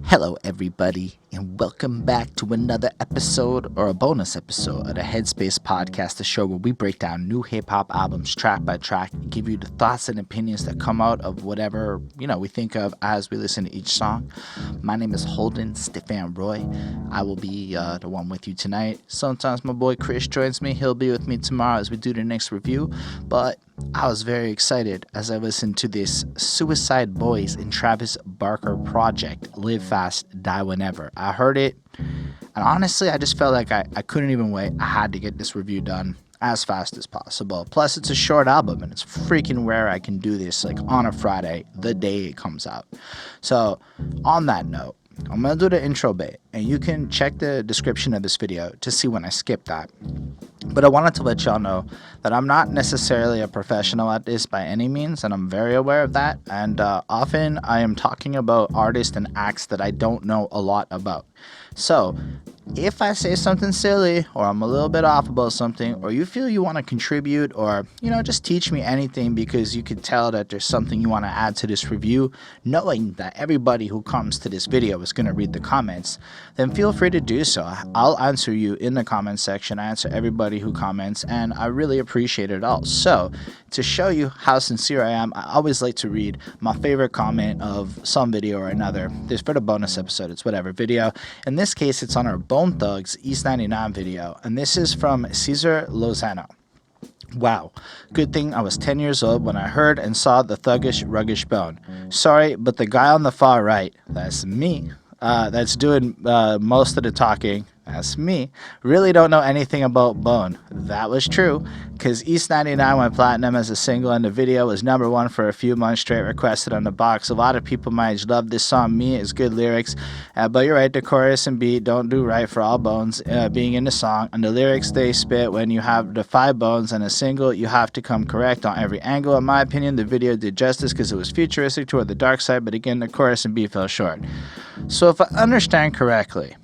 Hello, everybody, and welcome back to another episode or a bonus episode of the Headspace Podcast, the show where we break down new hip hop albums track by track and give you the thoughts and opinions that come out of whatever we think of as we listen to each song. My name is Holden Stephan Roy. I will be the one with you tonight. Sometimes my boy Chris joins me. He'll be with me tomorrow as we do the next review. But I was very excited as I listened to this Suicide Boys and Travis Barker project, Live Fast, Die Whenever. I heard it, and honestly, I just felt like I couldn't even wait. I had to get this review done as fast as possible. Plus, it's a short album, and it's freaking rare I can do this like on a Friday, the day it comes out. So, on that note, I'm going to do the intro bit, and you can check the description of this video to see when I skip that. But I wanted to let y'all know that I'm not necessarily a professional at this by any means, and I'm very aware of that. And often I am talking about artists and acts that I don't know a lot about. So if I say something silly, or I'm a little bit off about something, or you feel you want to contribute, or just teach me anything because you can tell that there's something you want to add to this review, knowing that everybody who comes to this video is going to read the comments, then feel free to do so. I'll answer you in the comment section. I answer everybody who comments, and I really appreciate it all. So to show you how sincere I am, I always like to read my favorite comment of some video or another. This for the bonus episode, it's whatever video. In this case, it's on our Bone Thugs East 99 video, and this is from Cesar Lozano. Wow, good thing I was 10 years old when I heard and saw the thuggish, ruggish Bone. Sorry, but the guy on the far right, that's me, that's doing most of the talking, that's me, really don't know anything about Bone. That was true, because East 99 went platinum as a single, and the video was #1 for a few months straight, requested on the box. A lot of people my age love this song. Me, it's good lyrics, but you're right, the chorus and beat don't do right for all Bones being in the song. And the lyrics they spit, when you have the 5 Bones and a single, you have to come correct on every angle. In my opinion, the video did justice because it was futuristic toward the dark side, but again, the chorus and beat fell short. So if I understand correctly,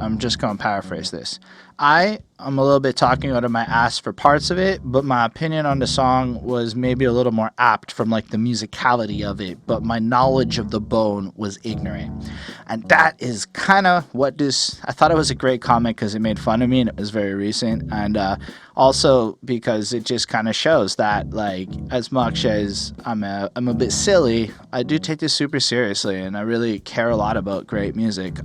I'm just going to paraphrase this. I'm a little bit talking out of my ass for parts of it, but my opinion on the song was maybe a little more apt from like the musicality of it, but my knowledge of the Bone was ignorant. And that is kind of what this, I thought it was a great comment because it made fun of me and it was very recent. And also because it just kind of shows that, like, as much as I'm a bit silly, I do take this super seriously and I really care a lot about great music.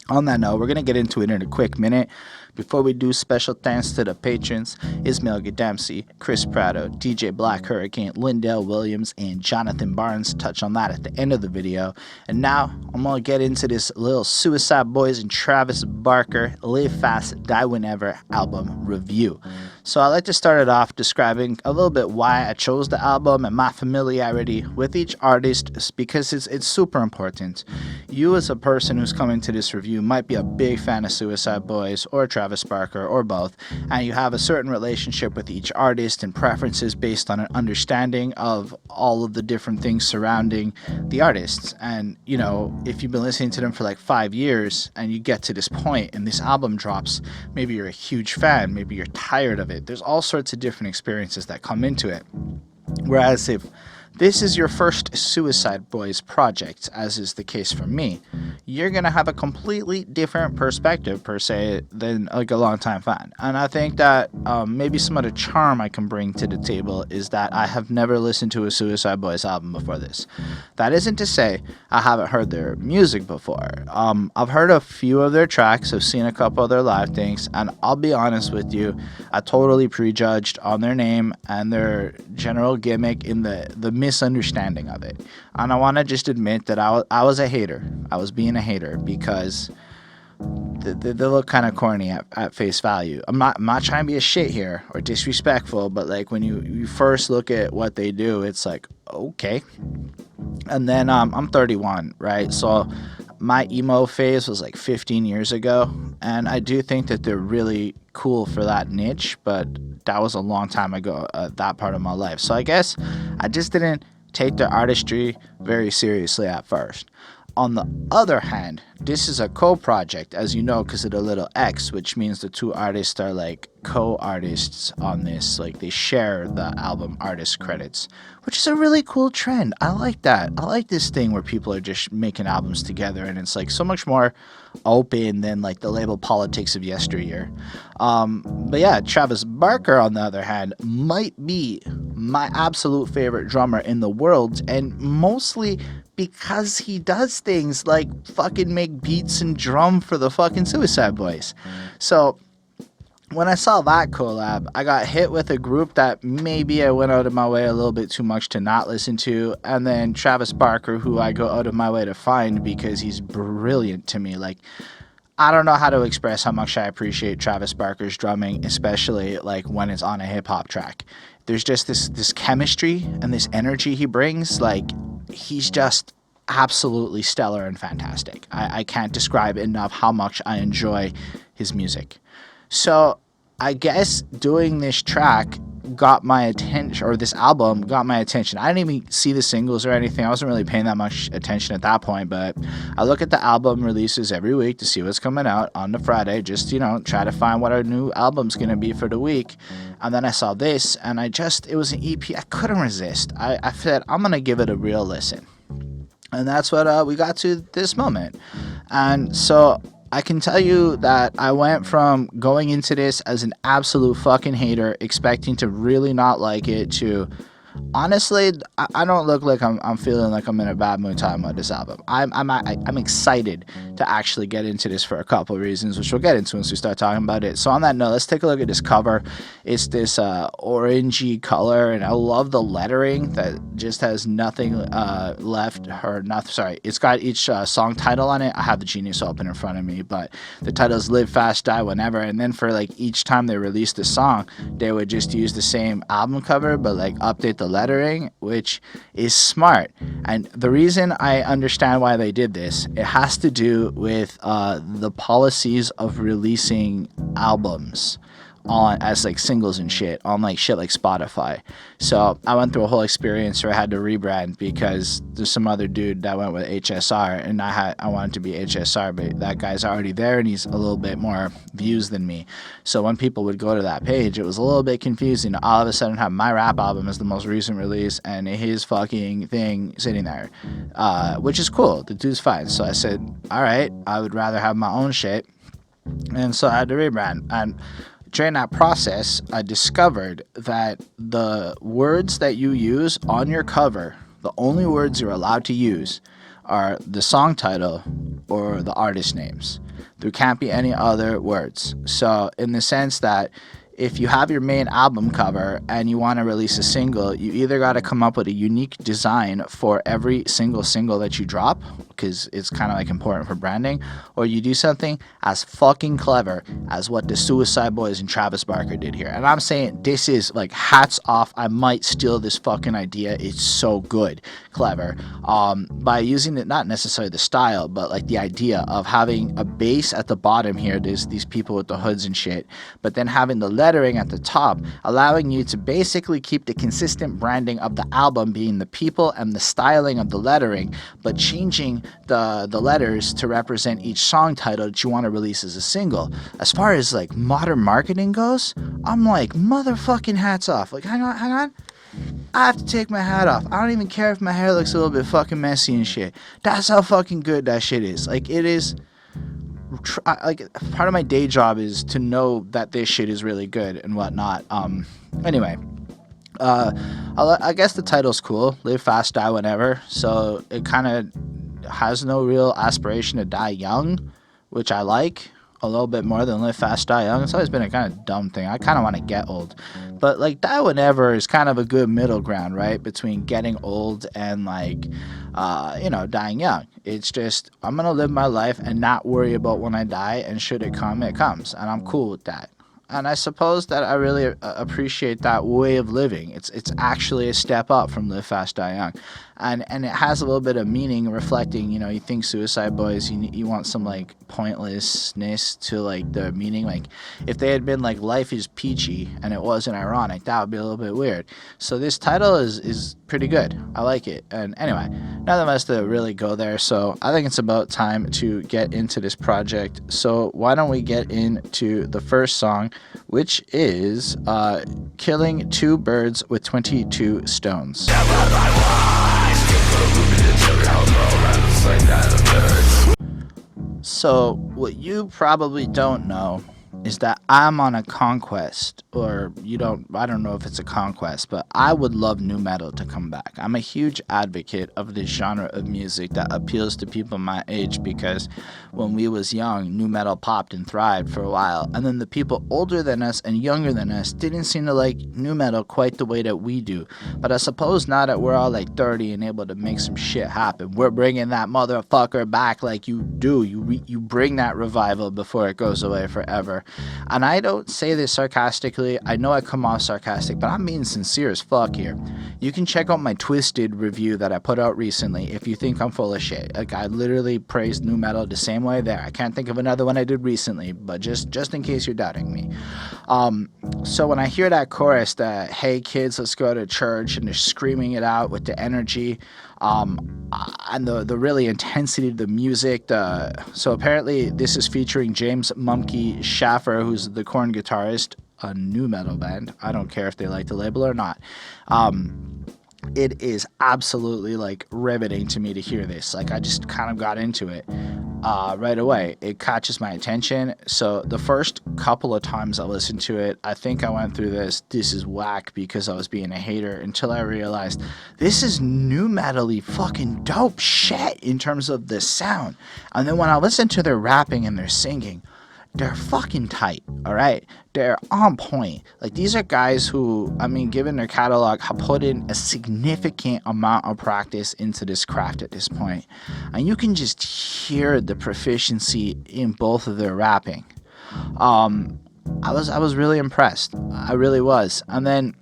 On that note, we're going to get into it in a quick minute. Before we do, special thanks to the patrons, Ismail Gadamsi, Chris Prado, DJ Black Hurricane, Lindell Williams, and Jonathan Barnes. Touch on that at the end of the video. And now, I'm going to get into this little Suicide Boys and Travis Barker Live Fast, Die Whenever album review. So I like to start it off describing a little bit why I chose the album and my familiarity with each artist, because it's super important. You as a person who's coming to this review might be a big fan of Suicide Boys or Travis Barker or both, and you have a certain relationship with each artist and preferences based on an understanding of all of the different things surrounding the artists. And if you've been listening to them for like 5 years and you get to this point and this album drops, maybe you're a huge fan, maybe you're tired of it. There's all sorts of different experiences that come into it. Whereas if this is your first Suicide Boys project, as is the case for me, you're going to have a completely different perspective, per se, than like a longtime fan. And I think that maybe some of the charm I can bring to the table is that I have never listened to a Suicide Boys album before this. That isn't to say I haven't heard their music before. I've heard a few of their tracks, I've seen a couple of their live things, and I'll be honest with you, I totally prejudged on their name and their general gimmick in the misunderstanding of it. And I want to just admit that I was a hater. I was being a hater because they look kind of corny at face value. I'm not trying to be a shit here or disrespectful, but like when you first look at what they do, it's like, okay. And then I'm 31, right? So my emo phase was like 15 years ago, and I do think that they're really cool for that niche, but that was a long time ago, that part of my life. So I guess I just didn't take their artistry very seriously at first. on the other hand, this is a co-project, as you know, because of the little X, which means the two artists are like co-artists on this. Like they share the album artist credits, which is a really cool trend. I like that. I like this thing where people are just making albums together, and it's like so much more open than like the label politics of yesteryear. But yeah, Travis Barker, on the other hand, might be my absolute favorite drummer in the world, and mostly because he does things like fucking make beats and drum for the fucking Suicide Boys. So when I saw that collab, I got hit with a group that maybe I went out of my way a little bit too much to not listen to, and then Travis Barker, who I go out of my way to find because he's brilliant to me. Like, I don't know how to express how much I appreciate Travis Barker's drumming, especially like when it's on a hip hop track. There's just this chemistry and this energy he brings. Like, he's just absolutely stellar and fantastic. I can't describe enough how much I enjoy his music. So I guess doing this track got my attention, or this album got my attention. I didn't even see the singles or anything. I wasn't really paying that much attention at that point, but I look at the album releases every week to see what's coming out on the Friday, just, you know, try to find what our new album's going to be for the week. And then I saw this, and it was an EP. I couldn't resist. I said, I'm going to give it a real listen. And that's what we got to this moment. And so I can tell you that I went from going into this as an absolute fucking hater, expecting to really not like it, to honestly, I don't look like I'm feeling like I'm in a bad mood talking about this album. I'm excited to actually get into this for a couple of reasons, which we'll get into once we start talking about it. So on that note, let's take a look at this cover. It's this orangey color, and I love the lettering that just has nothing left, or not. Sorry, it's got each song title on it. I have the Genius open in front of me, but the title is Live Fast, Die Whenever. And then for like each time they released a song, they would just use the same album cover, but like update the lettering, which is smart. And the reason I understand why they did this, it has to do with the policies of releasing albums on as like singles and shit on like shit like Spotify. So I went through a whole experience where I had to rebrand because there's some other dude that went with HSR, and I wanted to be HSR, but that guy's already there and he's a little bit more views than me. So when people would go to that page, it was a little bit confusing to all of a sudden have my rap album as the most recent release and his fucking thing sitting there, which is cool. The dude's fine. So I said, all right, I would rather have my own shit. And so I had to rebrand. And during that process, I discovered that the words that you use on your cover, the only words you're allowed to use are the song title or the artist names. There can't be any other words. So in the sense that if you have your main album cover and you want to release a single, you either got to come up with a unique design for every single that you drop, because it's kind of like important for branding, or you do something as fucking clever as what the Suicide Boys and Travis Barker did here. And I'm saying this is like hats off. I might steal this fucking idea. It's so good, clever. By using it, not necessarily the style, but like the idea of having a bass at the bottom here. There's these people with the hoods and shit, but then having the lettering at the top, allowing you to basically keep the consistent branding of the album being the people and the styling of the lettering, but changing the letters to represent each song title that you want to release as a single. As far as like modern marketing goes, I'm like, motherfucking hats off. Like, hang on. I have to take my hat off. I don't even care if my hair looks a little bit fucking messy and shit. That's how fucking good that shit is. Like, it is. Like, part of my day job is to know that this shit is really good and whatnot. Anyway, I guess the title's cool. Live fast, die whenever. So it kind of has no real aspiration to die young, which I like a little bit more than live fast, die young. It's always been a kind of dumb thing. I kind of want to get old, but like die whenever is kind of a good middle ground, right? Between getting old and like, dying young. It's just, I'm going to live my life and not worry about when I die, and should it come, it comes. And I'm cool with that. And I suppose that I really appreciate that way of living. It's actually a step up from live fast, die young. and it has a little bit of meaning, reflecting, you think Suicide Boys, you want some like pointlessness to like the meaning. Like if they had been like Life is Peachy and it wasn't ironic, that would be a little bit weird. So this title is pretty good. I like it. And anyway, nothing else to really go there, so I think it's about time to get into this project. So why don't we get into the first song, which is Killing Two Birds with 22 Stones. So what you probably don't know is that I'm on a conquest, or I don't know if it's a conquest, but I would love nu metal to come back. I'm a huge advocate of this genre of music that appeals to people my age, because when we was young, nu metal popped and thrived for a while, and then the people older than us and younger than us didn't seem to like nu metal quite the way that we do. But I suppose now that we're all like 30 and able to make some shit happen, we're bringing that motherfucker back like you do. You bring that revival before it goes away forever. And I don't say this sarcastically. I know I come off sarcastic, but I'm being sincere as fuck here. You can check out my Twisted review that I put out recently if you think I'm full of shit. Like, I literally praised nu metal the same way there. I can't think of another one I did recently, but just in case you're doubting me. So when I hear that chorus, that "Hey kids, let's go to church," and they're screaming it out with the energy, and the really intensity of the music. So apparently this is featuring James Munky Schaffer, who's the Korn guitarist, a nu metal band. I don't care if they like the label or not. It is absolutely like riveting to me to hear this. Like, I just kind of got into it right away. It catches my attention. So the first couple of times I listened to it, I think I went through this is whack, because I was being a hater, until I realized this is nu metal-y fucking dope shit in terms of the sound. And then when I listen to their rapping and their singing, they're fucking tight, all right? They're on point. Like, these are guys who, I mean, given their catalog, have put in a significant amount of practice into this craft at this point. And you can just hear the proficiency in both of their rapping. I was really impressed. I really was. And then,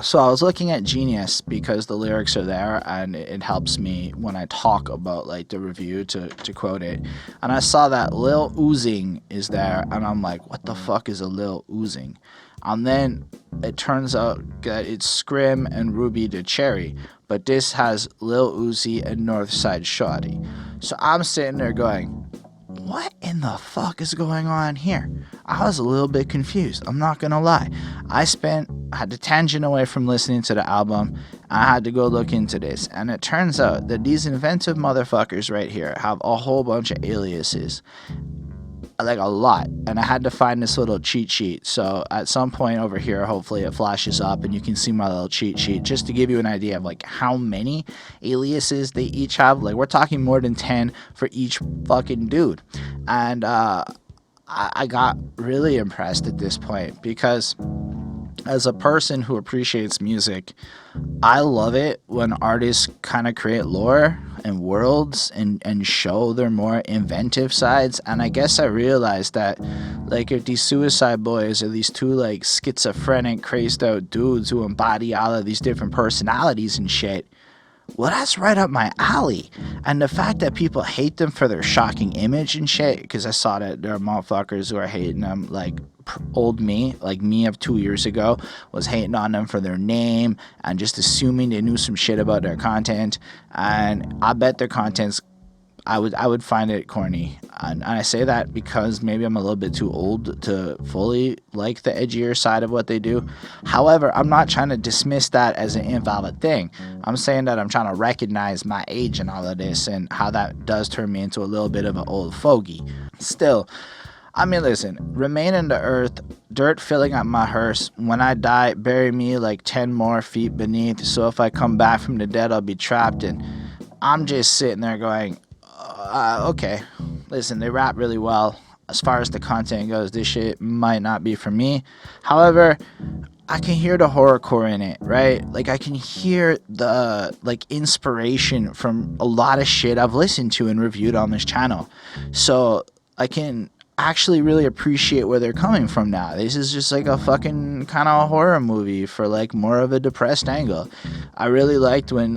so I was looking at Genius, because the lyrics are there and it helps me when I talk about like the review to quote it. And I saw that Lil Oozing is there, and I'm like, what the fuck is a Lil Oozing? And then it turns out that it's Scrim and Ruby the Cherry, but this has Lil Uzi and Northside Shawty. So I'm sitting there going, what in the fuck is going on here? I was a little bit confused, I'm not gonna lie. I had to tangent away from listening to the album. I had to go look into this, and it turns out that these inventive motherfuckers right here have a whole bunch of aliases. Like, a lot. And I had to find this little cheat sheet. So at some point over here, hopefully it flashes up and you can see my little cheat sheet, just to give you an idea of like how many aliases they each have. Like, we're talking more than 10 for each fucking dude. And I got really impressed at this point, because as a person who appreciates music, I love it when artists kind of create lore and worlds and show their more inventive sides. And I guess I realized that, like, if these Suicide Boys are these two like schizophrenic, crazed out dudes who embody all of these different personalities and shit, well, that's right up my alley. And the fact that people hate them for their shocking image and shit, because I saw that there are motherfuckers who are hating them, like old me, like me of 2 years ago, was hating on them for their name and just assuming they knew some shit about their content. And I bet their content's, I would find it corny. And I say that because maybe I'm a little bit too old to fully like the edgier side of what they do. However, I'm not trying to dismiss that as an invalid thing. I'm saying that I'm trying to recognize my age in all of this and how that does turn me into a little bit of an old fogey. Still, I mean, listen, remain in the earth, dirt filling up my hearse. When I die, bury me like 10 more feet beneath. So if I come back from the dead, I'll be trapped. And I'm just sitting there going, okay, listen, they rap really well. As far as the content goes, this shit might not be for me. However, I can hear the horrorcore in it, right? Like, I can hear the, like, inspiration from a lot of shit I've listened to and reviewed on this channel. So I actually really appreciate where they're coming from now. This is just like a fucking kind of horror movie for like more of a depressed angle. I really liked when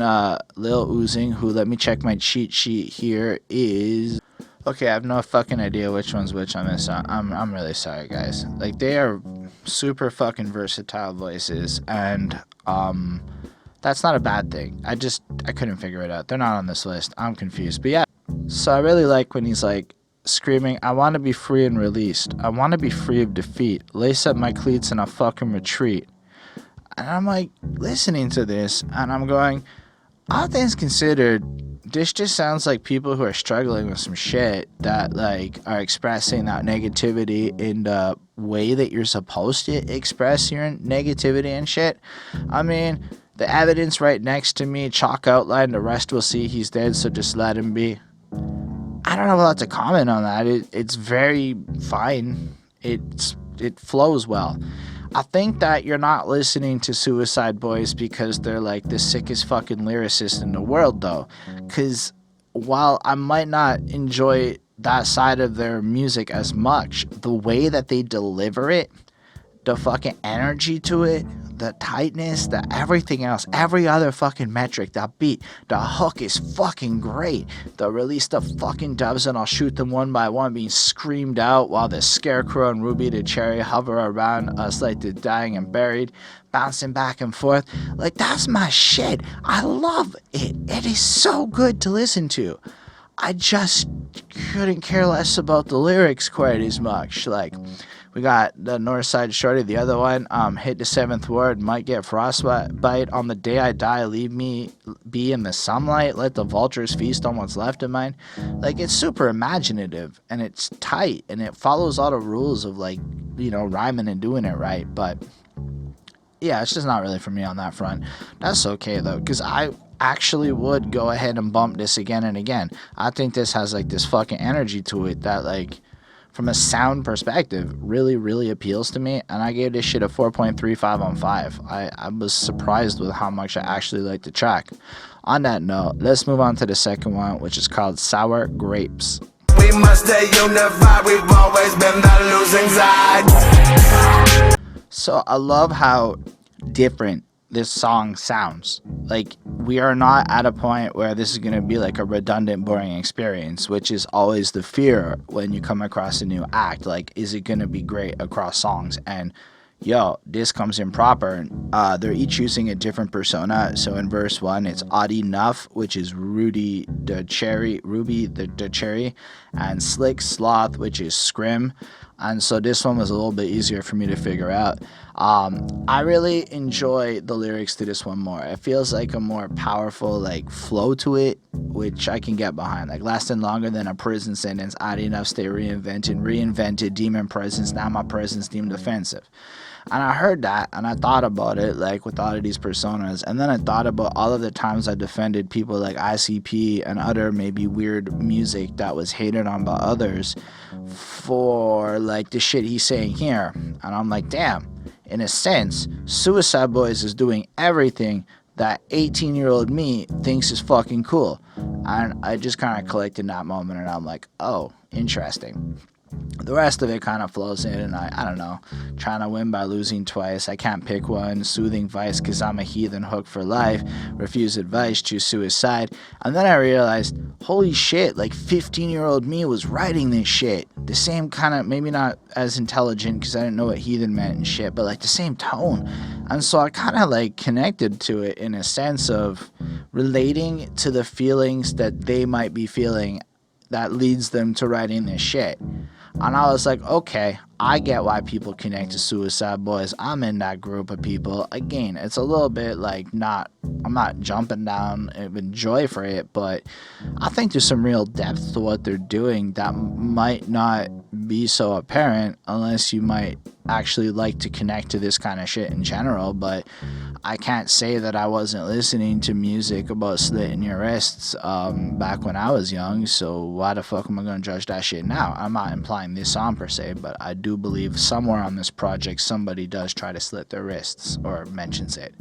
Lil Oozing, who, let me check my cheat sheet here, is... Okay, I have no fucking idea which one's which on this song. I'm really sorry, guys. Like, they are super fucking versatile voices, and that's not a bad thing. I couldn't figure it out. They're not on this list. I'm confused. But yeah, so I really like when he's like screaming, I want to be free and released. I want to be free of defeat. Lace up my cleats and I'll fucking retreat. And I'm like listening to this, and I'm going, all things considered, this just sounds like people who are struggling with some shit that like are expressing that negativity in the way that you're supposed to express your negativity and shit. I mean, the evidence right next to me, chalk outline, the rest will see he's dead, so just let him be. I don't have a lot to comment on that. It's very fine. It flows well. I think that you're not listening to Suicide Boys because they're like the sickest fucking lyricist in the world, though. Because while I might not enjoy that side of their music as much, the way that they deliver it, the fucking energy to it, the tightness, the everything else, every other fucking metric, that beat, the hook is fucking great. The release the fucking doves and I'll shoot them one by one being screamed out while the Scarecrow and Ruby the Cherry hover around us like they're dying and buried, bouncing back and forth. Like, that's my shit. I love it. It is so good to listen to. I just couldn't care less about the lyrics quite as much. Like, we got the North Side Shorty, the other one, hit the seventh word, might get frostbite on the day I die, leave me be in the sunlight, let the vultures feast on what's left of mine. Like, it's super imaginative, and it's tight, and it follows all the rules of, like, you know, rhyming and doing it right, but yeah, it's just not really for me on that front. That's okay, though, because I actually would go ahead and bump this again and again. I think this has, like, this fucking energy to it that, like, from a sound perspective, really, really appeals to me, and I gave this shit a 4.35 on 5. I was surprised with how much I actually liked the track. On that note, let's move on to the second one, which is called Sour Grapes. We must stay unified, we've always been the losing side. So I love how different this song sounds. Like, we are not at a point where this is going to be like a redundant, boring experience, which is always the fear when you come across a new act. Like, is it going to be great across songs? And yo, this comes in proper. They're each using a different persona. So in verse 1, it's Audie Nuff, which is Ruby the Cherry, and Slick Sloth, which is Scrim. And so this one was a little bit easier for me to figure out. I really enjoy the lyrics to this one more. It feels like a more powerful, like, flow to it, which I can get behind. Like, lasting longer than a prison sentence, Audie Nuff stay reinvented demon presence, now my presence deemed offensive. And I heard that, and I thought about it, like, with all of these personas, and then I thought about all of the times I defended people like ICP and other maybe weird music that was hated on by others for, like, the shit he's saying here. And I'm like, damn, in a sense, Suicide Boys is doing everything that 18-year-old me thinks is fucking cool. And I just kind of collected that moment, and I'm like, oh, interesting. The rest of it kind of flows in, and I don't know, trying to win by losing twice, I can't pick one, soothing vice cause I'm a heathen, hooked for life, refuse advice, choose suicide. And then I realized, holy shit, like 15-year-old me was writing this shit. The same kind of, maybe not as intelligent because I didn't know what heathen meant and shit, but like the same tone. And so I kind of like connected to it in a sense of relating to the feelings that they might be feeling that leads them to writing this shit. And I was like, okay, I get why people connect to Suicide Boys. I'm in that group of people. Again, it's a little bit like I'm not jumping down with joy for it, but I think there's some real depth to what they're doing that might not be so apparent unless you might actually like to connect to this kind of shit in general. But I can't say that I wasn't listening to music about slitting your wrists back when I was young, so why the fuck am I going to judge that shit now? I'm not implying this song per se, but I do believe somewhere on this project somebody does try to slit their wrists or mentions it.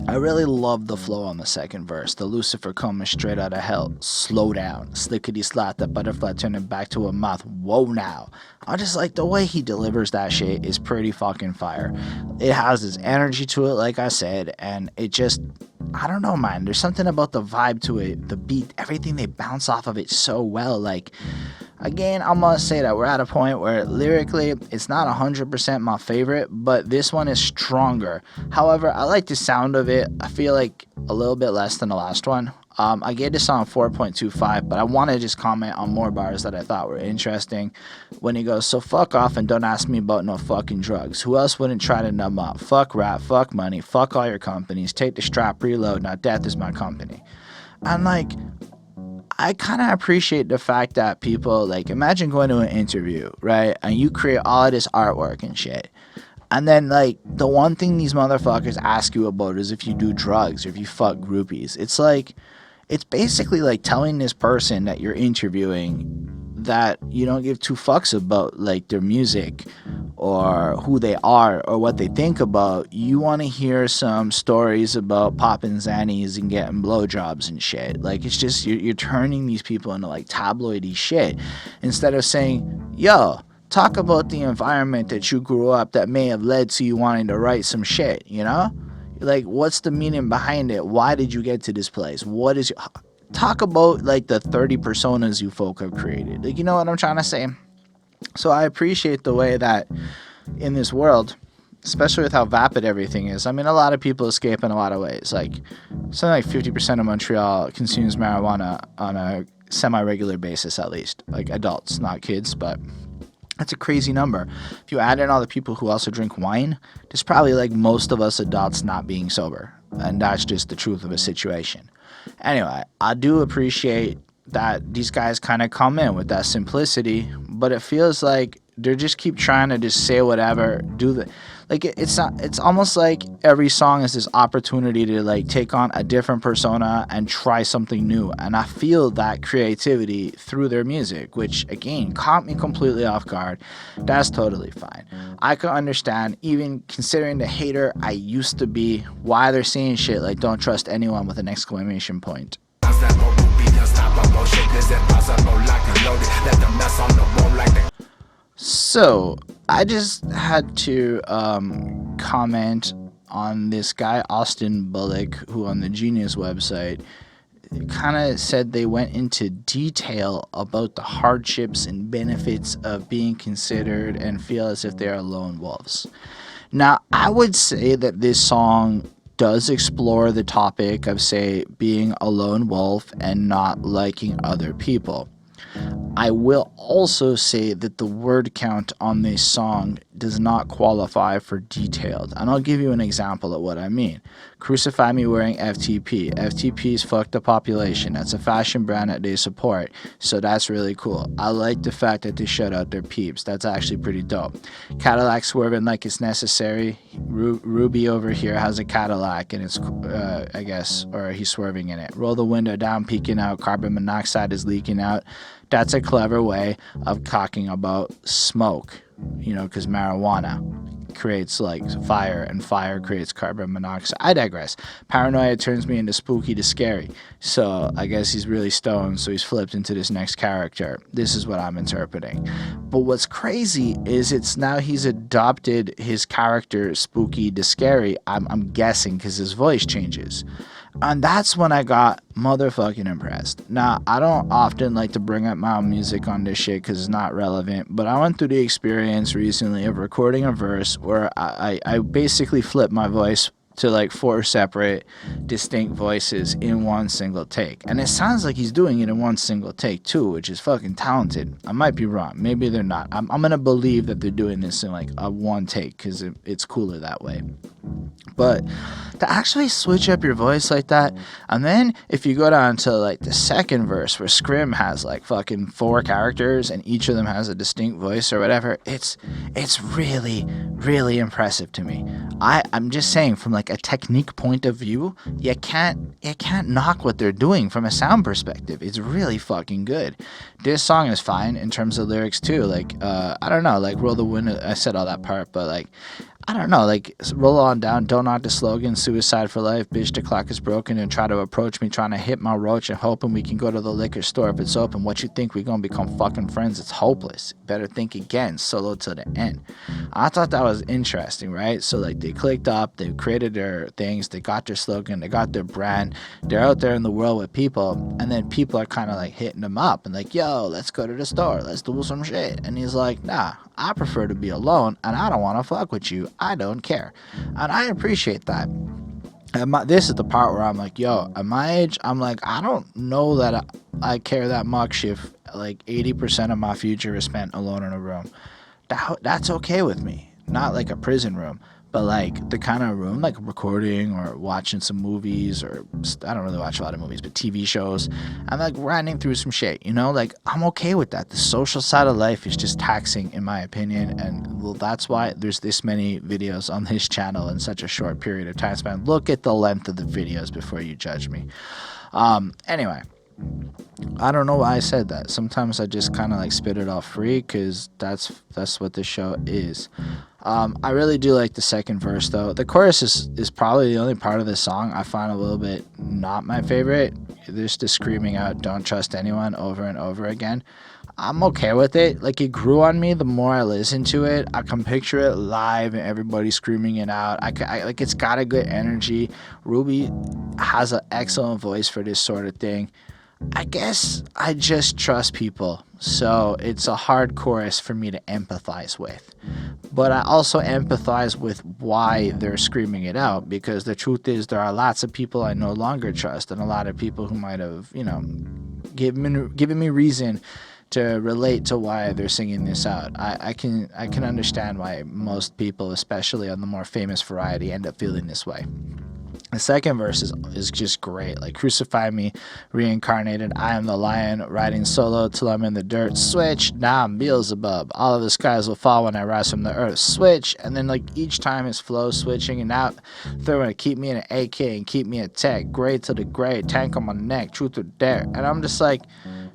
I really love the flow on the second verse. The Lucifer coming straight out of hell. Slow down. Slickety slot. The butterfly turning back to a moth. Whoa now. I just like the way he delivers that shit is pretty fucking fire. It has this energy to it, like I said, and it just, I don't know, man. There's something about the vibe to it, the beat, everything they bounce off of it so well. Like, again, I must say that we're at a point where lyrically it's not 100% my favorite, but this one is stronger. However, I like the sound of it. I feel like a little bit less than the last one. I gave this song 4.25, but I want to just comment on more bars that I thought were interesting. When he goes, so fuck off and don't ask me about no fucking drugs. Who else wouldn't try to numb up? Fuck rap, fuck money, fuck all your companies. Take the strap, reload, now death is my company. And like, I kind of appreciate the fact that people, like, imagine going to an interview, right? And you create all of this artwork and shit. And then, like, the one thing these motherfuckers ask you about is if you do drugs or if you fuck groupies. It's like, it's basically like telling this person that you're interviewing that you don't give two fucks about, like, their music or who they are or what they think about. You want to hear some stories about popping zannies and getting blowjobs and shit. Like, it's just, you're turning these people into, like, tabloidy shit instead of saying, yo, talk about the environment that you grew up that may have led to you wanting to write some shit, you know? Like, what's the meaning behind it? Why did you get to this place? What is your... Talk about, like, the 30 personas you folk have created. Like, you know what I'm trying to say? So I appreciate the way that in this world, especially with how vapid everything is, I mean, a lot of people escape in a lot of ways. Like, something like 50% of Montreal consumes marijuana on a semi-regular basis, at least. Like, adults, not kids, but... that's a crazy number. If you add in all the people who also drink wine, there's probably like most of us adults not being sober. And that's just the truth of a situation. Anyway, I do appreciate that these guys kind of come in with that simplicity, but it feels like they just keep trying to just say whatever, do the... Like, it's not, it's almost like every song is this opportunity to, like, take on a different persona and try something new. And I feel that creativity through their music, which, again, caught me completely off guard. That's totally fine. I can understand, even considering the hater I used to be, why they're saying shit like don't trust anyone with an exclamation point. So, I just had to comment on this guy, Austin Bullock, who on the Genius website kind of said they went into detail about the hardships and benefits of being considered and feel as if they are lone wolves. Now, I would say that this song does explore the topic of, say, being a lone wolf and not liking other people. I will also say that the word count on this song does not qualify for detailed, and I'll give you an example of what I mean. Crucify me wearing FTP. FTP's fuck the population. That's a fashion brand that they support, so that's really cool. I like the fact that they shut out their peeps. That's actually pretty dope. Cadillac swerving like it's necessary. Ruby over here has a Cadillac, and it's, I guess, or he's swerving in it. Roll the window down, peeking out. Carbon monoxide is leaking out. That's a clever way of talking about smoke, you know, because marijuana creates, like, fire, and fire creates carbon monoxide. I digress. Paranoia turns me into spooky to scary. So I guess he's really stoned, so he's flipped into this next character. This is what I'm interpreting. But what's crazy is it's now he's adopted his character spooky to scary, I'm guessing, because his voice changes. And that's when I got motherfucking impressed. Now, I don't often like to bring up my own music on this shit because it's not relevant, but I went through the experience recently of recording a verse where I basically flipped my voice to, like, 4 separate distinct voices in one single take. And it sounds like he's doing it in one single take too, which is fucking talented. I might be wrong. Maybe they're not. I'm gonna believe that they're doing this in, like, a one take because it's cooler that way. But to actually switch up your voice like that, and then if you go down to, like, the second verse where Scrim has, like, fucking 4 characters and each of them has a distinct voice or whatever, it's really, really impressive to me. I'm just saying, from, like, a technique point of view, you can't knock what they're doing from a sound perspective. It's really fucking good. This song is fine in terms of lyrics too. Like, I don't know, like, roll the window. I said all that part, but, like, I don't know, like, roll on down, don't knock the slogan, suicide for life, bitch, the clock is broken, and try to approach me trying to hit my roach and hoping we can go to the liquor store if it's open. What you think, we gonna become fucking friends? It's hopeless. Better think again, solo to the end. I thought that was interesting, right? So, like, they clicked up, they created their things, they got their slogan, they got their brand, they're out there in the world with people, and then people are kind of like hitting them up and like, yo, let's go to the store, let's do some shit. And he's like, nah, I prefer to be alone, and I don't want to fuck with you. I don't care. And I appreciate that. This is the part where I'm like, yo, at my age, I'm like, I don't know that I care that much if like 80% of my future is spent alone in a room. That's okay with me. Not like a prison room, but like the kind of room like recording or watching some movies, or I don't really watch a lot of movies, but TV shows. I'm like ranting through some shit, you know, like I'm okay with that. The social side of life is just taxing in my opinion, and well, that's why there's this many videos on this channel in such a short period of time span. Look at the length of the videos before you judge me. Anyway, I don't know why I said that. Sometimes I just kind of like spit it off free because that's what this show is. I really do like the second verse though. The chorus is probably the only part of the song I find a little bit not my favorite. There's the screaming out "Don't trust anyone" over and over again. I'm okay with it. Like, it grew on me the more I listen to it. I can picture it live and everybody screaming it out. I like, it's got a good energy. Ruby has an excellent voice for this sort of thing. I guess I just trust people, so it's a hard chorus for me to empathize with. But I also empathize with why they're screaming it out, because the truth is there are lots of people I no longer trust, and a lot of people who might have, you know, given me reason to relate to why they're singing this out. I can understand why most people, especially on the more famous variety, end up feeling this way. The second verse is just great. Like, crucify me, reincarnated, I am the lion, riding solo till I'm in the dirt. Switch, now I'm Beelzebub. All of the skies will fall when I rise from the earth. Switch, and then like each time it's flow switching, and now they're gonna keep me in an AK and keep me a tech. Gray to the gray, tank on my neck, truth or dare. And I'm just like,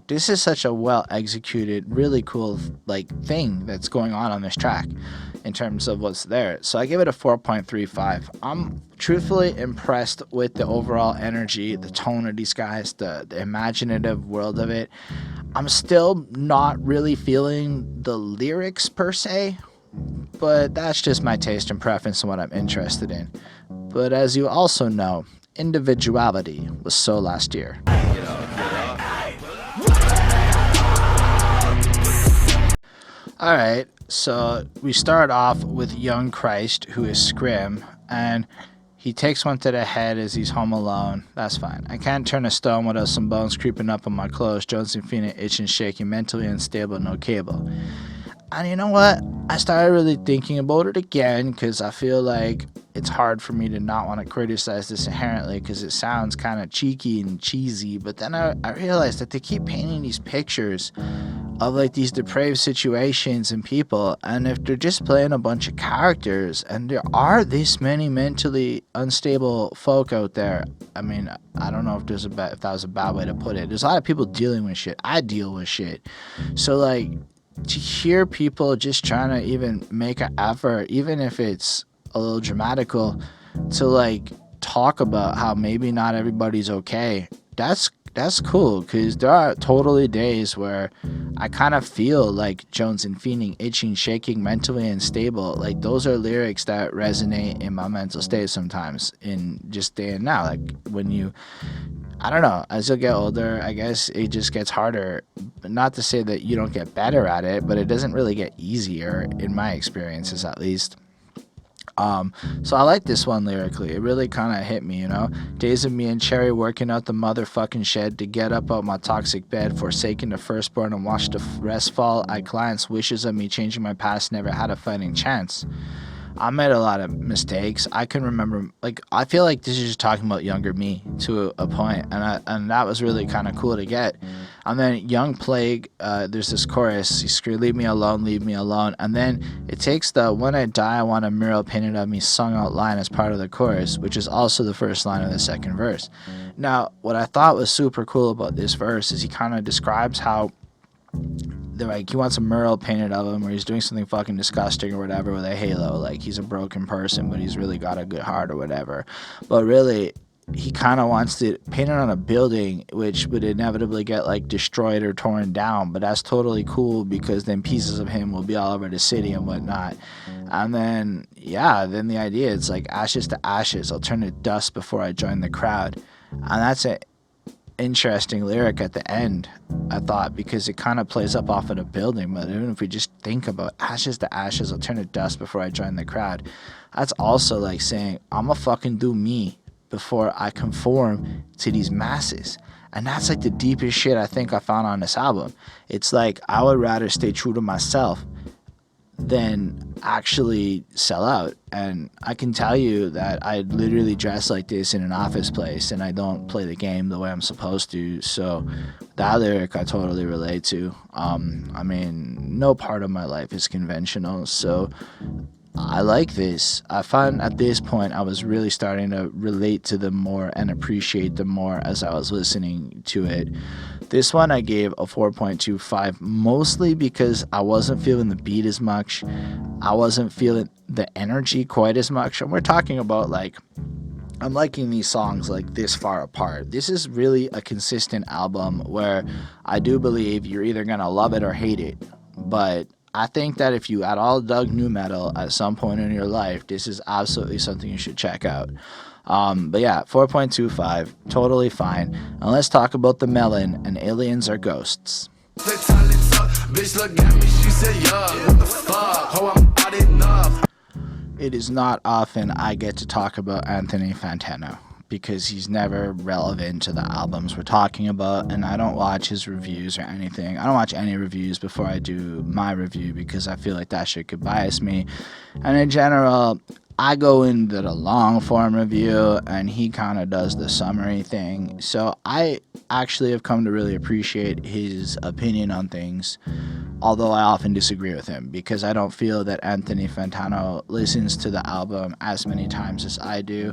this is such a well executed, really cool like thing that's going on this track in terms of what's there. So I give it a 4.35. I'm truthfully impressed with the overall energy, the tone of these guys, the imaginative world of it. I'm still not really feeling the lyrics per se, but that's just my taste and preference and what I'm interested in. But as you also know, Individuality was so last year. Alright, so we start off with young Christ, who is Scrim, and he takes one to the head as he's home alone. That's fine. I can't turn a stone without some bones creeping up on my clothes. Jones and Fina itching, shaking, mentally unstable, no cable. And you know what? I started really thinking about it again, because I feel like it's hard for me to not want to criticize this inherently, because it sounds kind of cheeky and cheesy. But then I realized that they keep painting these pictures of like these depraved situations and people, and if they're just playing a bunch of characters, and there are this many mentally unstable folk out there. I mean, I don't know if that was a bad way to put it. There's a lot of people dealing with shit. I deal with shit. So like, to hear people just trying to even make an effort, even if it's a little dramatical, to like talk about how maybe not everybody's okay, that's cool, because there are totally days where I kind of feel like Jones and Fiending, itching, shaking, mentally unstable. Like, those are lyrics that resonate in my mental state sometimes, in just day and now. Like, when you, I don't know, as you get older, I guess it just gets harder. Not to say that you don't get better at it, but it doesn't really get easier, in my experiences at least. So I like this one lyrically. It really kind of hit me, you know. Days of me and Cherry working out the motherfucking shed to get up out my toxic bed, forsaking the firstborn and watch the rest fall. I clients wishes of me changing my past, never had a fighting chance. I made a lot of mistakes. I can remember, like, I feel like this is just talking about younger me to a point, and that was really kind of cool to get. And then Young Plague, there's this chorus, you scream, leave me alone, and then it takes the when I die I want a mural painted of me sung out line as part of the chorus, which is also the first line of the second verse. Now, what I thought was super cool about this verse is he kind of describes how like he wants a mural painted of him, or he's doing something fucking disgusting or whatever with a halo. Like he's a broken person, but he's really got a good heart or whatever. But really, he kind of wants to paint it on a building, which would inevitably get like destroyed or torn down. But that's totally cool because then pieces of him will be all over the city and whatnot. And then, yeah, then the idea is like ashes to ashes. I'll turn to dust before I join the crowd. And that's an interesting lyric at the end, I thought, because it kind of plays up off of the building. But even if we just think about ashes to ashes, I'll turn to dust before I join the crowd. That's also like saying, I'm gonna fucking do me before I conform to these masses. And that's like the deepest shit I think I found on this album. It's like I would rather stay true to myself than actually sell out. And I can tell you that I literally dress like this in an office place, and I don't play the game the way I'm supposed to. So that lyric I totally relate to. I mean, no part of my life is conventional, so I like this. I found at this point I was really starting to relate to them more and appreciate them more as I was listening to it. This one I gave a 4.25, mostly because I wasn't feeling the beat as much. I wasn't feeling the energy quite as much. And we're talking about like, I'm liking these songs like this far apart. This is really a consistent album where I do believe you're either going to love it or hate it. But I think that if you at all dug nu metal at some point in your life, this is absolutely something you should check out. But yeah, 4.25, totally fine. And let's talk about the melon and aliens are ghosts. It is not often I get to talk about Anthony Fantano, because he's never relevant to the albums we're talking about, and I don't watch his reviews or anything. I don't watch any reviews before I do my review because I feel like that shit could bias me. And in general, I go into the long form review and he kind of does the summary thing. So I actually have come to really appreciate his opinion on things, although I often disagree with him because I don't feel that Anthony Fantano listens to the album as many times as I do.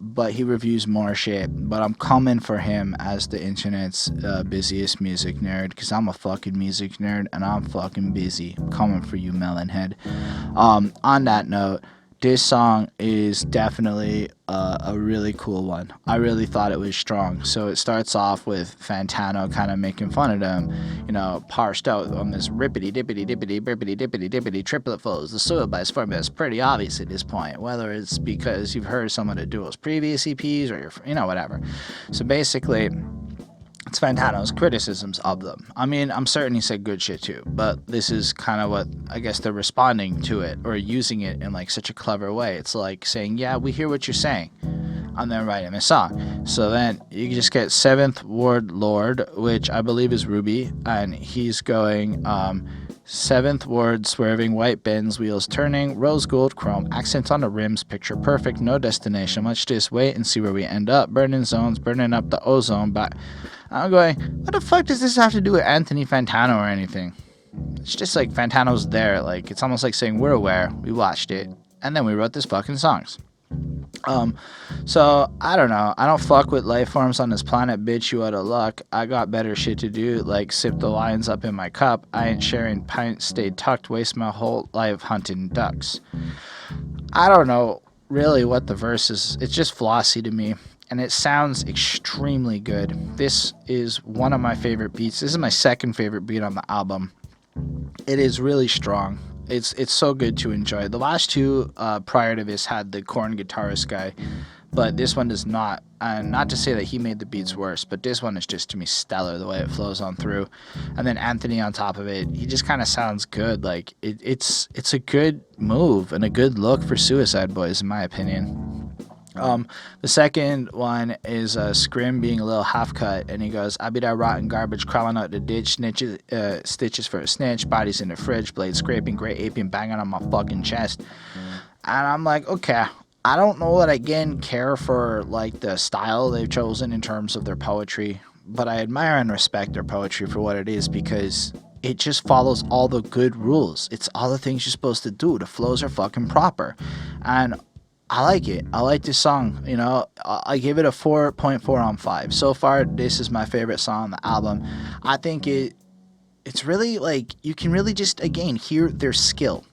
But he reviews more shit. But I'm coming for him as the internet's busiest music nerd, because I'm a fucking music nerd and I'm fucking busy. I'm coming for you, Melonhead. On that note, this song is definitely a really cool one. I really thought it was strong. So it starts off with Fantano kind of making fun of them, you know, parsed out on this rippity dippity dippity bippity dippity dippity triplet flows. The soil bias formula is pretty obvious at this point, whether it's because you've heard some of the duo's previous EPs or you're, you know, whatever. So basically, it's Fantano's criticisms of them. I mean, I'm certain he said good shit too, but this is kind of what, I guess they're responding to it or using it in like such a clever way. It's like saying, yeah, we hear what you're saying, and then writing a song. So then you just get 7th Ward Lord, which I believe is Ruby, and he's going, 7th Ward swerving, white bends, wheels turning, rose gold chrome, accents on the rims, picture perfect, no destination, much just wait and see where we end up, burning zones, burning up the ozone, but I'm going, what the fuck does this have to do with Anthony Fantano or anything? It's just like Fantano's there. Like, it's almost like saying we're aware, we watched it, and then we wrote this fucking songs. So, I don't know. I don't fuck with life forms on this planet, bitch, you out of luck. I got better shit to do, like sip the lines up in my cup. I ain't sharing pints, stay tucked, waste my whole life hunting ducks. I don't know really what the verse is. It's just flossy to me. And it sounds extremely good. This is one of my favorite beats. This is my second favorite beat on the album. It is really strong. It's so good to enjoy. The last two prior to this had the corn guitarist guy, but this one does not. And not to say that he made the beats worse, but this one is just, to me, stellar the way it flows on through. And then Anthony on top of it, he just kind of sounds good. Like it's a good move and a good look for Suicide Boys, in my opinion. The second one is Scrim being a little half cut, and he goes, I be that rotten garbage crawling out the ditch, snitches, stitches for a snitch, bodies in the fridge, blade scraping, great aping, banging on my fucking chest. And I'm like, okay, I don't know that I again care for like the style they've chosen in terms of their poetry, but I admire and respect their poetry for what it is, because it just follows all the good rules. It's all the things you're supposed to do. The flows are fucking proper, and I like it. I like this song, you know. I give it a 4.4 on 5. So far, this is my favorite song on the album. I think it it's really like you can really just again hear their skill,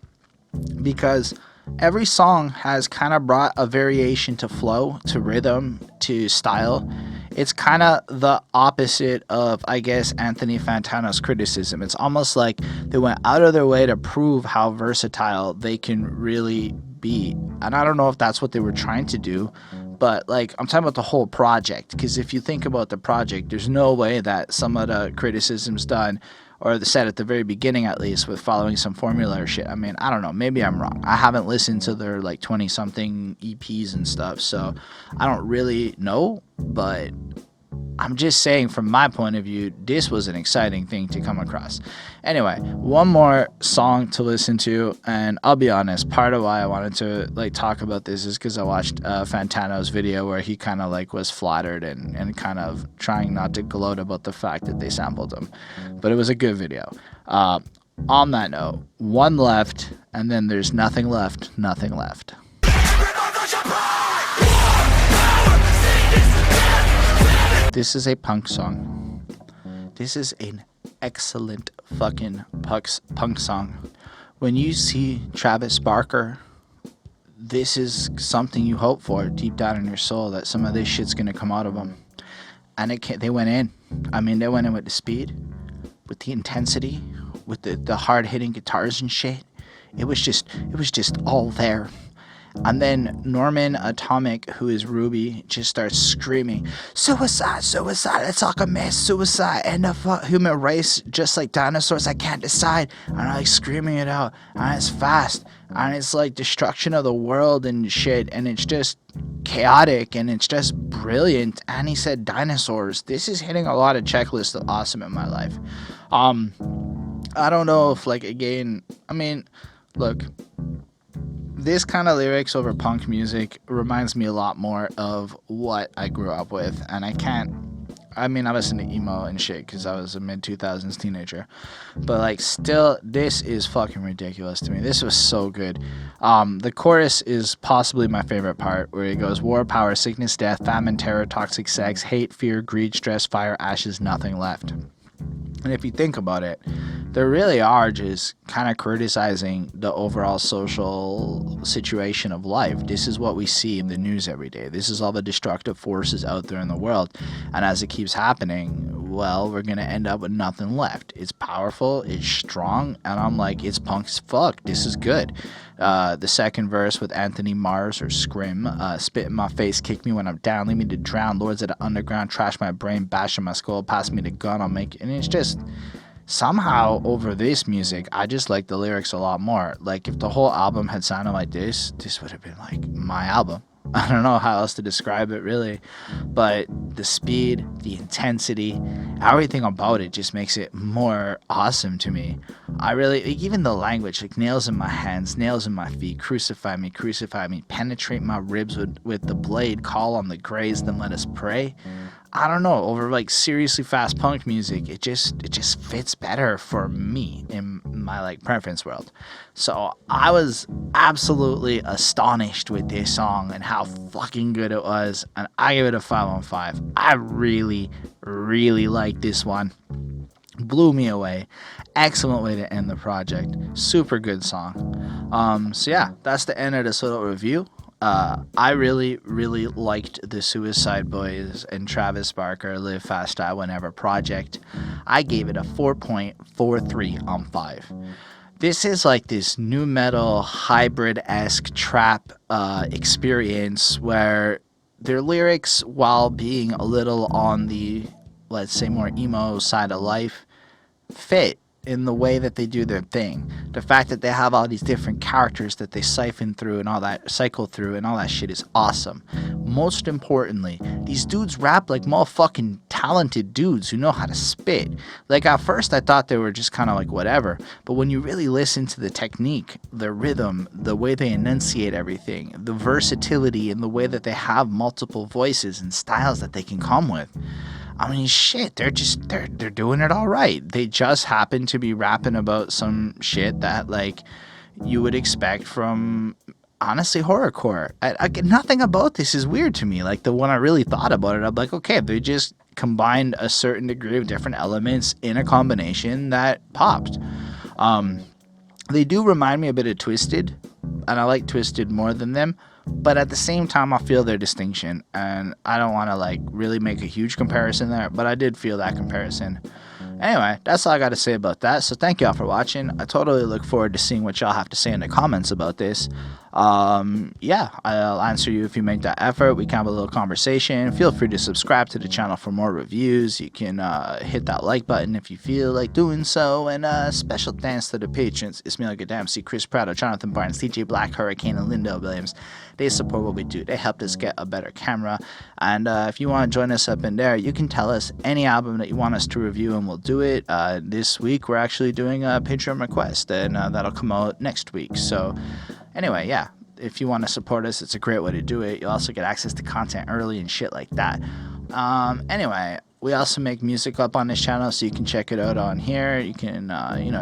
because every song has kind of brought a variation to flow, to rhythm, to style. It's kind of the opposite of, I guess, Anthony Fantano's criticism. It's almost like they went out of their way to prove how versatile they can really be. And I don't know if that's what they were trying to do, but like I'm talking about the whole project, because if you think about the project, there's no way that some of the criticisms done, or the set at the very beginning at least, with following some formula or shit. I mean, I don't know, maybe I'm wrong. I haven't listened to their like 20 something EPs and stuff, so I don't really know, but I'm just saying from my point of view, this was an exciting thing to come across. Anyway, one more song to listen to, and I'll be honest, part of why I wanted to like talk about this is because I watched Fantano's video where he kind of like was flattered and kind of trying not to gloat about the fact that they sampled him, but it was a good video. On that note, one left, and then there's Nothing Left, Nothing Left. This is a punk song. This is an excellent fucking punk song. When you see Travis Barker, this is something you hope for deep down in your soul, that some of this shit's gonna come out of them. And they went in. I mean, they went in with the speed, with the intensity, with the hard-hitting guitars and shit. It was just all there. And then Norman Atomic, who is Ruby, just starts screaming, "Suicide, suicide, it's like a mass suicide, and the human race, just like dinosaurs, I can't decide." And I'm like screaming it out, and it's fast, and it's like destruction of the world and shit, and it's just chaotic, and it's just brilliant. And he said dinosaurs. This is hitting a lot of checklists of awesome in my life. I don't know if, like, again, I mean, look, this kind of lyrics over punk music reminds me a lot more of what I grew up with, and I listened to emo and shit because I was a mid-2000s teenager, but like still, this is fucking ridiculous to me. This was so good. The chorus is possibly my favorite part, where it goes, "War, power, sickness, death, famine, terror, toxic sex, hate, fear, greed, stress, fire, ashes, nothing left." And if you think about it, they really are just kind of criticizing the overall social situation of life. This is what we see in the news every day. This is all the destructive forces out there in the world. And as it keeps happening, well, we're going to end up with nothing left. It's powerful, it's strong, and I'm like, it's punk as fuck. This is good. The second verse with Anthony Mars or Scrim, "Spit in my face, kick me when I'm down, leave me to drown, lords of the underground, trash my brain, bash in my skull, pass me the gun, I'll make it." And it's just, somehow over this music, I just like the lyrics a lot more. Like, if the whole album had sounded like this would have been like my album. I don't know how else to describe it, really, but the speed, the intensity, everything about it just makes it more awesome to me. I really, even the language, like nails in my hands, nails in my feet, crucify me, penetrate my ribs with the blade, call on the graves, then let us pray. I don't know, over like seriously fast punk music, it just fits better for me in my like preference world. So I was absolutely astonished with this song and how fucking good it was, and I give it a 5 on 5. I really, really like this one. Blew me away. Excellent way to end the project. Super good song. So yeah, that's the end of this little review. I really, really liked the Suicide Boys and Travis Barker Live Fast Die Whenever project. I gave it a 4.43 on 5. This is like this new metal hybrid-esque trap experience where their lyrics, while being a little on the, let's say, more emo side of life, fit in the way that they do their thing. The fact that they have all these different characters that they cycle through and all that shit is awesome. Most importantly, these dudes rap like motherfucking talented dudes who know how to spit. Like, at first I thought they were just kind of like whatever, but when you really listen to the technique, the rhythm, the way they enunciate everything, the versatility and the way that they have multiple voices and styles that they can come with, I mean, shit, they're doing it all right. They just happen to be rapping about some shit that, like, you would expect from, honestly, horrorcore. Nothing about this is weird to me. Like, the one I really thought about it, I'm like, okay, they just combined a certain degree of different elements in a combination that popped. They do remind me a bit of Twisted, and I like Twisted more than them, but at the same time I feel their distinction, and I don't want to like really make a huge comparison there, but I did feel that comparison. Anyway, that's all I got to say about that. So thank y'all for watching. I totally look forward to seeing what y'all have to say in the comments about this. Yeah, I'll answer you if you make that effort. We can have a little conversation. Feel free to subscribe to the channel for more reviews. You can hit that like button if you feel like doing so. And special thanks to the patrons: Ismail Gadamsi, Chris Prado, Jonathan Barnes, TJ Black, Hurricane, and Linda Williams. They support what we do. They helped us get a better camera. And if you want to join us up in there, you can tell us any album that you want us to review, and we'll do it. This week, we're actually doing a Patreon request, and that'll come out next week. So anyway, yeah, if you want to support us, it's a great way to do it. You'll also get access to content early and shit like that. Anyway, we also make music up on this channel, so you can check it out on here. You can,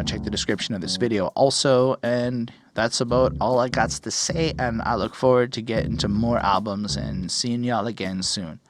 check the description of this video also. And that's about all I got to say, and I look forward to getting to more albums and seeing y'all again soon.